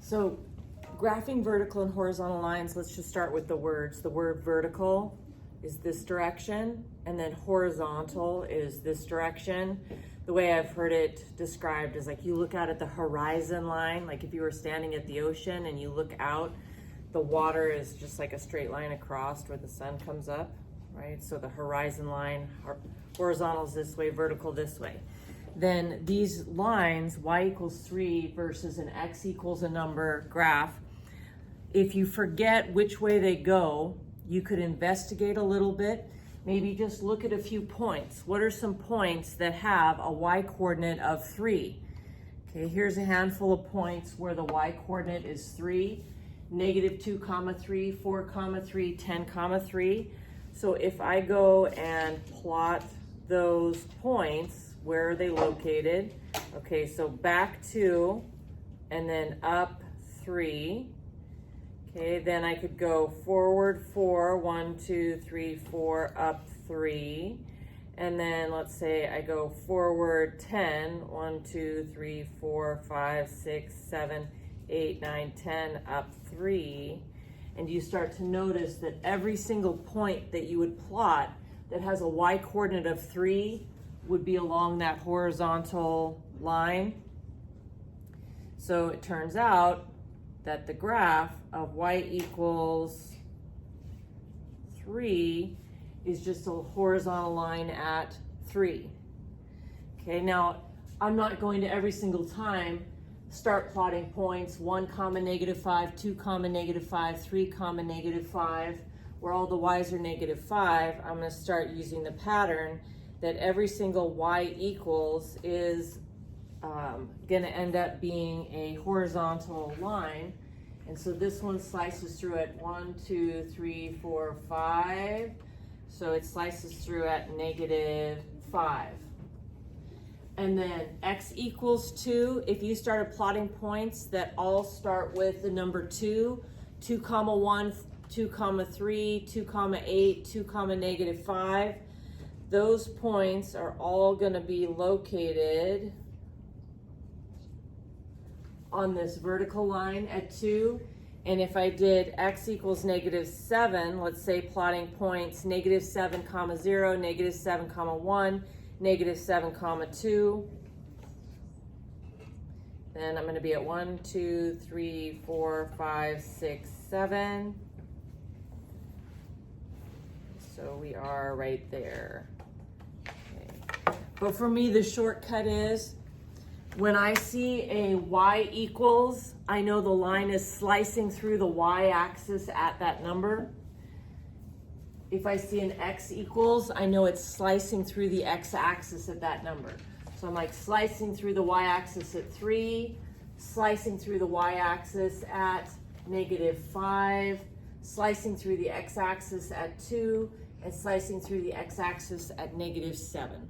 So graphing vertical and horizontal lines, let's just start with the words. The word vertical is this direction, and then horizontal is this direction. The way I've heard it described is like you look out at the horizon line, like if you were standing at the ocean and you look out, the water is just like a straight line across where the sun comes up, right? So the horizon line, horizontal is this way, vertical this way. Then these lines, y equals 3 versus an x equals a number graph, if you forget which way they go, you could investigate a little bit. Maybe just look at a few points. What are some points that have a y coordinate of 3? Okay, here's a handful of points where the y coordinate is 3, -2, 3, 4, 3, 10, 3. So if I go and plot those points, where are they located? Okay, so back 2 and then up 3. Okay, then I could go forward 4, 1, 2, 3, 4, up 3. And then let's say I go forward 10, 1, 2, 3, 4, 5, 6, 7, 8, 9, 10, up 3. And you start to notice that every single point that you would plot that has a y coordinate of 3 would be along that horizontal line. So it turns out that the graph of y equals 3 is just a horizontal line at 3. Okay, now I'm not going to every single time start plotting points 1, -5, 2, -5, 3, -5, where all the y's are -5. I'm going to start using the pattern that every single y equals is going to end up being a horizontal line. And so this one slices through at 1, 2, 3, 4, 5. So it slices through at -5. And then x equals 2. If you started plotting points that all start with the number 2, 2, 1, 2, 3, 2, 8, 2, -5, those points are all going to be located on this vertical line at 2. And if I did x equals -7, let's say plotting points -7, 0, -7, 1, -7, 2, then I'm going to be at 1, 2, 3, 4, 5, 6, 7. So we are right there. Okay. But for me, the shortcut is when I see a y equals, I know the line is slicing through the y-axis at that number. If I see an x equals, I know it's slicing through the x-axis at that number. So I'm like slicing through the y-axis at 3, slicing through the y-axis at -5, slicing through the x-axis at 2, and slicing through the x-axis at -7.